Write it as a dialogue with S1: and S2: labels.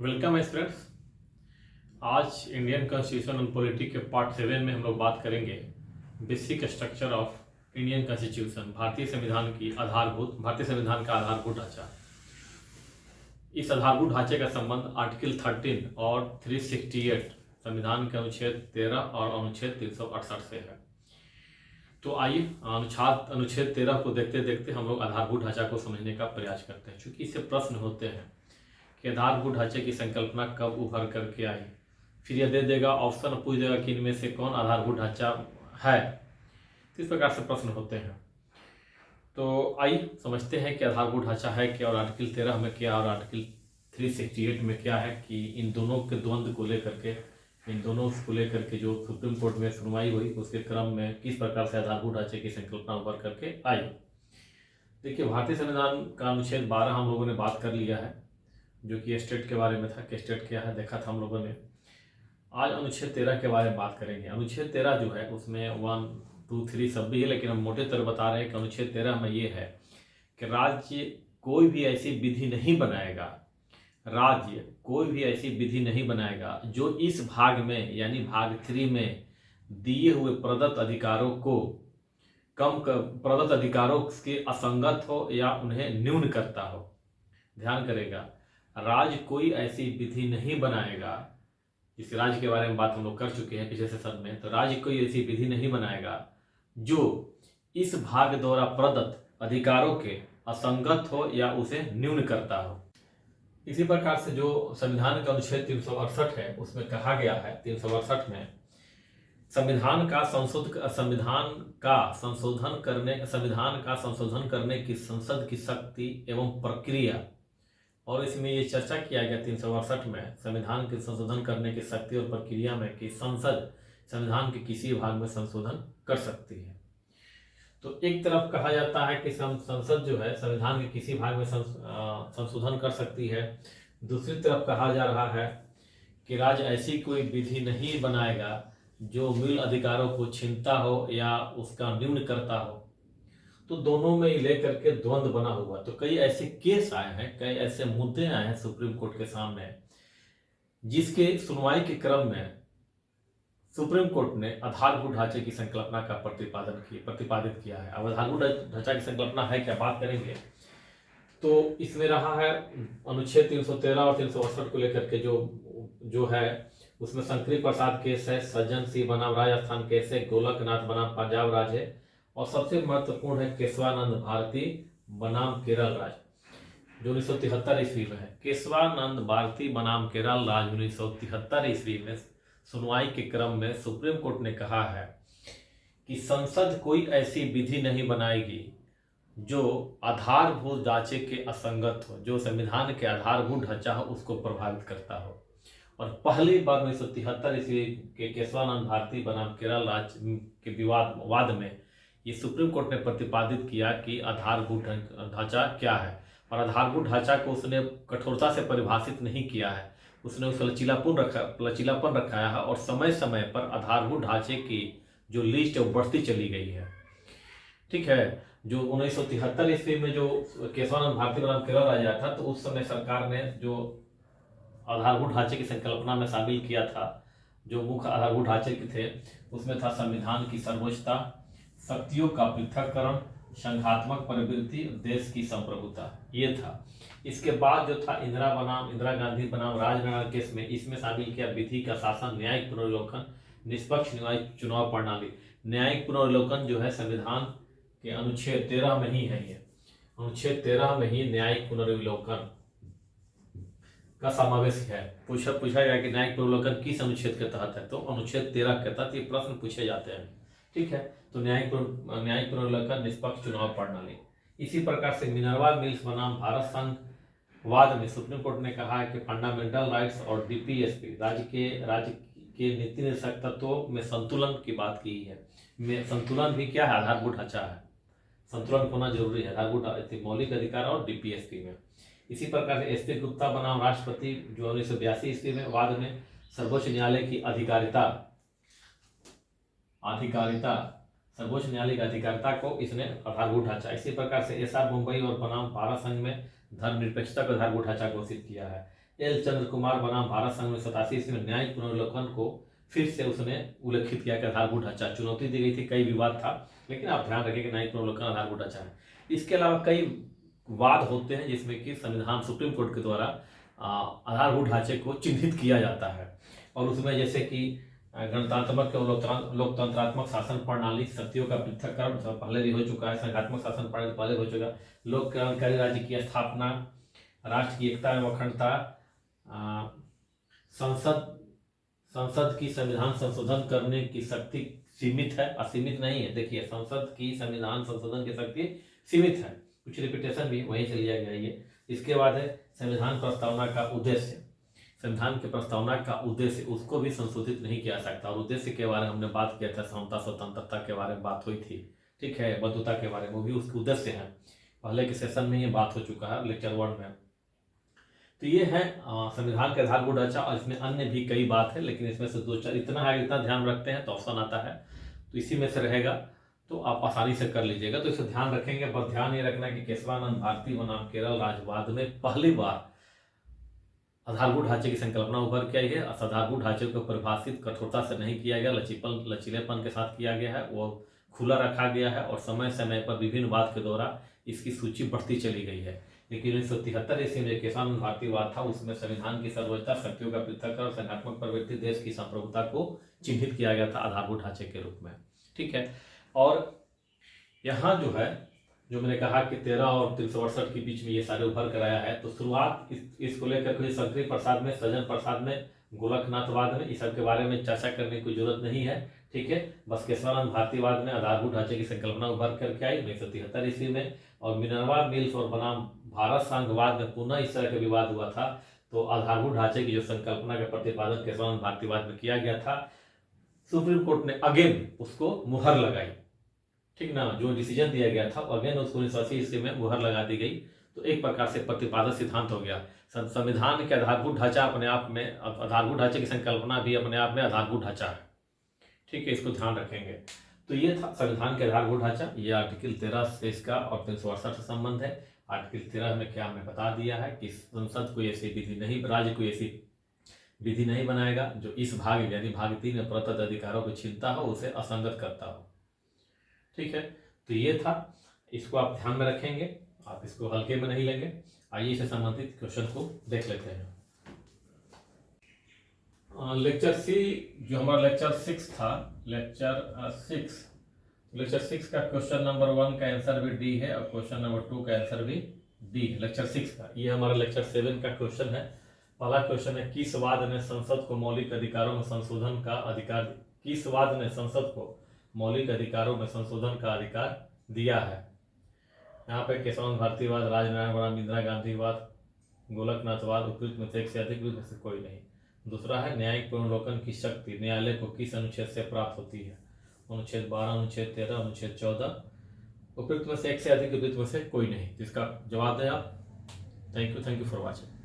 S1: Welcome है friends. आज Indian constitution and polity के पार्ट 7 में हम लोग बात करेंगे basic structure of Indian constitution, भारतीय संविधान का आधारभूत ढांचा। इस आधारभूत ढांचे का संबंध आर्टिकल 13 और 368 संविधान के अनुच्छेद 13 और अनुच्छेद 368 से है। तो आइए अनुच्छेद 13 को देखते देखते हम लोग आधारभूत ढांचा को समझने का प्रयास करते हैं, क्योंकि इससे प्रश्न होते हैं कि आधारभूत ढांचे की संकल्पना कब उभर करके आई। फिर यह दे देगा, ऑप्शन पूछ देगा कि इनमें से कौन आधारभूत ढांचा है। तो इस प्रकार से प्रश्न होते हैं। तो आइए समझते हैं कि आधारभूत ढांचा है क्या, और आर्टिकल 13 में क्या और आर्टिकल 368 में क्या है, कि इन दोनों के द्वंद्व को लेकर के जो सुप्रीम कोर्ट में सुनवाई हुई उसके क्रम में किस प्रकार से आधारभूत ढांचे की संकल्पना उभर करके आई। देखिए, भारतीय संविधान का अनुच्छेद 12 हम लोगों ने बात कर लिया है, जो कि स्टेट के बारे में था कि स्टेट क्या है देखा था हम लोगों ने। आज अनुच्छेद 13 के बारे में बात करेंगे। अनुच्छेद 13 जो है उसमें 1, 2, 3 सब भी है, लेकिन हम मोटे तौर बता रहे हैं कि अनुच्छेद 13 में ये है कि राज्य कोई भी ऐसी विधि नहीं बनाएगा जो इस भाग में यानी भाग 3 में दिए हुए प्रदत्त अधिकारों के असंगत हो या उन्हें न्यून करता हो। ध्यान करेगा, राज्य कोई ऐसी विधि नहीं बनाएगा, इस राज्य के बारे में बात हम लोग कर चुके हैं पिछले सेशन में। तो राज्य कोई ऐसी विधि नहीं बनाएगा जो इस भाग द्वारा प्रदत्त अधिकारों के असंगत हो या उसे न्यून करता हो। इसी प्रकार से जो संविधान का अनुच्छेद 368 है उसमें कहा गया है, 368 में संविधान का संशोधन करने की संसद की शक्ति एवं प्रक्रिया, और इसमें ये चर्चा किया गया 368 में संविधान के संशोधन करने की शक्ति और प्रक्रिया में कि संसद संविधान के किसी भाग में संशोधन कर सकती है। तो एक तरफ कहा जाता है कि संसद जो है संविधान के किसी भाग में संशोधन कर सकती है, दूसरी तरफ कहा जा रहा है कि राज्य ऐसी कोई विधि नहीं बनाएगा जो मूल अधिकारों को छीनता हो या उसका न्यून करता हो। तो दोनों में लेकर के द्वंद्व बना हुआ। तो कई ऐसे केस आए हैं, कई ऐसे मुद्दे आए हैं सुप्रीम कोर्ट के सामने, जिसके सुनवाई के क्रम में सुप्रीम कोर्ट ने आधारभूत ढांचे की संकल्पना का प्रतिपादित किया है। अब आधारभूत ढांचा की संकल्पना है क्या, बात करेंगे। तो इसमें रहा है अनुच्छेद 313 और 368 को लेकर के जो है उसमें शंकरी प्रसाद केस है, सज्जन सिंह बनाम राजस्थान केस है, गोलकनाथ बनाम पंजाब राज है, और सबसे महत्वपूर्ण है केशवानंद भारती बनाम केरल राज, जो 1973 ईस्वी में है। केशवानंद भारती बनाम केरल राज 1973 ईस्वी में सुनवाई के क्रम में सुप्रीम कोर्ट ने कहा है कि संसद कोई ऐसी विधि नहीं बनाएगी जो आधारभूत ढांचे के असंगत हो, जो संविधान के आधारभूत ढांचा हो उसको प्रभावित करता हो। और पहली बार 1973 ईस्वी के केशवानंद भारती बनाम केरल राज के वाद में ये सुप्रीम कोर्ट ने प्रतिपादित किया कि आधारभूत ढांचा क्या है। और आधारभूत ढांचा को उसने कठोरता से परिभाषित नहीं किया है, उसने उस लचीलापन रखाया है, और समय समय पर आधारभूत ढांचे की जो लिस्ट है वो बढ़ती चली गई है। ठीक है, जो 1973 ईस्वी में जो केशवानंद भारती बनाम केरल राज आया था, तो उस समय सरकार ने जो आधारभूत ढांचे की संकल्पना में शामिल किया था, जो मुख्य आधारभूत ढांचे के थे उसमें था संविधान की सर्वोच्चता, शक्तियों का पृथक्करण, संघात्मक प्रवृत्ति, देश की संप्रभुता, ये था। इसके बाद जो था इंदिरा गांधी बनाम राजनगर केस में इसमें शामिल किया विधि का शासन, न्यायिक पुनर्विलोकन, निष्पक्ष न्यायिक चुनाव प्रणाली। न्यायिक पुनर्विलोकन जो है संविधान के अनुच्छेद 13 में ही है, ये अनुच्छेद 13 में ही न्यायिक पुनर्विलोकन का समावेश है। पूछा गया कि न्यायिक पुनर्विलोकन किस अनुच्छेद के तहत है, तो अनुच्छेद 13 के तहत ये प्रश्न पूछे जाते हैं। ठीक है, तो न्यायिक पुनर्विलोकन, निष्पक्ष चुनाव प्रणाली। इसी प्रकार से मिनर्वा मिल्स बनाम भारत संघ वाद में सुप्रीम कोर्ट ने कहा है कि फंडामेंटल राइट्स और डीपीएसपी राज्य के नीति निर्देशक तत्वों में संतुलन की बात की है। संतुलन भी क्या है, आधारभूत ढांचा है, संतुलन होना जरूरी है आधारभूत मौलिक अधिकार और डीपीएसपी में। इसी प्रकार से एस.पी. गुप्ता बनाम राष्ट्रपति जो 1982 ईस्वी में वाद में सर्वोच्च न्यायालय की सर्वोच्च न्यायालय की अधिकारिता को इसने आधारभूत ढांचा। इसी प्रकार से एस.आर. मुंबई और बनाम भारत संघ में धर्मनिरपेक्षता को आधारभूत ढांचा घोषित किया है। एल चंद्र कुमार बनाम भारत संघ में 87 ईस्वी में न्यायिक पुनर्विलोकन को फिर से उसने उल्लेखित किया कि आधारभूत ढांचा। चुनौती दी गई थी, कई विवाद था, लेकिन आप ध्यान रखें कि न्यायिक पुनर्विलोकन आधारभूत ढांचा है। इसके अलावा कई वाद होते हैं जिसमें कि संविधान सुप्रीम कोर्ट के द्वारा आधारभूत ढांचे को चिन्हित किया जाता है, और उसमें जैसे कि गणतंत्रात्मक और लोकतंत्रात्मक शासन प्रणाली, शक्तियों का पृथक्करण पहले भी हो चुका है, संघात्मक शासन प्रणाली पहले हो चुका है, लोक कल्याणकारी राज्य की स्थापना, राष्ट्र की एकता एवं अखंडता, संसद की संविधान संशोधन करने की शक्ति सीमित है, असीमित नहीं है। देखिए, संसद की संविधान संशोधन की शक्ति सीमित है, कुछ रिपीटेशन भी वहीं से लिया गया ये। इसके बाद है संविधान प्रस्तावना का उद्देश्य। संविधान के प्रस्तावना का उद्देश्य, उसको भी संशोधित नहीं किया सकता, और उद्देश्य के बारे में हमने बात किया था, समता स्वतंत्रता के बारे में बात हुई थी, ठीक है, बंधुता के बारे में, वो भी उसके उद्देश्य है। पहले के सेशन में ये बात हो चुका है, लेक्चर 1 में। तो ये है संविधान के आधारभूत ढांचा, और इसमें अन्य भी कई बात है, लेकिन इसमें से 2-4 इतना है, इतना ध्यान रखते हैं तो ऑप्शन आता है, तो इसी में से रहेगा, तो आप आसानी से कर लीजिएगा। तो इसे ध्यान रखेंगे, पर ध्यान ये रखना कि केशवानंद भारती बनाम केरल राज्यवाद में पहली बार आधारभूत ढांचे की संकल्पना उभर के आई है। आधारभूत ढांचे को परिभाषित कठोरता से नहीं किया गया, लचीलेपन के साथ किया गया है, वो खुला रखा गया है, और समय समय पर विभिन्न वाद के द्वारा इसकी सूची बढ़ती चली गई है। लेकिन 1973 ईस्वी में केशवानंद भारती वाद था, उसमें संविधान की सर्वोच्चता, शक्तियों का पृथक्करण और संघात्मक प्रवृत्ति, देश की संप्रभुता को चिन्हित किया गया था आधारभूत ढांचे के रूप में, ठीक है। और यहाँ जो है, जो मैंने कहा कि 13 और 368 के बीच में ये सारे उभर कर आया है, तो शुरुआत इसको लेकर कोई शंकरी प्रसाद में, सज्जन प्रसाद में, गोलकनाथवाद में, इस सब के बारे में चर्चा करने की जरूरत नहीं है, ठीक है। बस केशवानंद भारतीवाद में आधारभूत ढांचे की संकल्पना उभर करके आई 1973 ईस्वी में, और मिनर्वा मिल्स और बनाम भारत संघवाद में पुनः इस तरह का विवाद हुआ था। तो आधारभूत ढांचे की जो संकल्पना का प्रतिपादन केशवानंद भारतीवाद में किया गया था, सुप्रीम कोर्ट ने अगेन उसको मुहर लगाई, ठीक ना, जो डिसीजन दिया गया था अगेन उसको 1980 ईस्वी में मुहर लगा दी गई। तो एक प्रकार से प्रतिपादक सिद्धांत हो गया। संविधान के आधारभूत ढांचा अपने आप में, आधारभूत ढांचे की संकल्पना भी अपने आप में आधारभूत ढांचा है, ठीक है, इसको ध्यान रखेंगे। तो ये था संविधान के आधारभूत ढांचा, ये आर्टिकल 13 से इसका और 368 से संबंध है। आर्टिकल 13 में क्या हमने बता दिया है कि संसद कोई ऐसी विधि नहीं, राज्य कोई ऐसी विधि नहीं बनाएगा जो इस भाग यानी भाग 3 में प्रदत्त अधिकारों को छीनता हो, उसे असंगत करता हो, ठीक है। तो ये था, इसको आप ध्यान में रखेंगे, आप इसको हल्के में नहीं लेंगे। आइए इससे संबंधित क्वेश्चन को देख लेते हैं। लेक्चर सी, जो हमारा लेक्चर 6 था, लेक्चर 6 का क्वेश्चन नंबर 1 का आंसर भी डी है, और क्वेश्चन नंबर 2 का आंसर भी डी है, लेक्चर 6 का। ये हमारा लेक्चर 7 का क्वेश्चन है। पहला क्वेश्चन है, किस वाद ने संसद को मौलिक अधिकारों में संशोधन का अधिकार, किस वाद ने संसद को मौलिक अधिकारों में संशोधन का अधिकार दिया है? यहाँ पे केशवानंद भारतीवाद, राजनारायण बनाम इंदिरा गांधीवाद, गोलकनाथवाद, उपयुक्त में से एक से अधिक, में से कोई नहीं। दूसरा है, न्यायिक पुनर्विलोकन की शक्ति न्यायालय को किस अनुच्छेद से प्राप्त होती है? अनुच्छेद 12, अनुच्छेद 13, अनुच्छेद 14, उपयुक्त में से एक से अधिक, उपयुक्त में से कोई नहीं। इसका जवाब दें आप। Thank you for watching.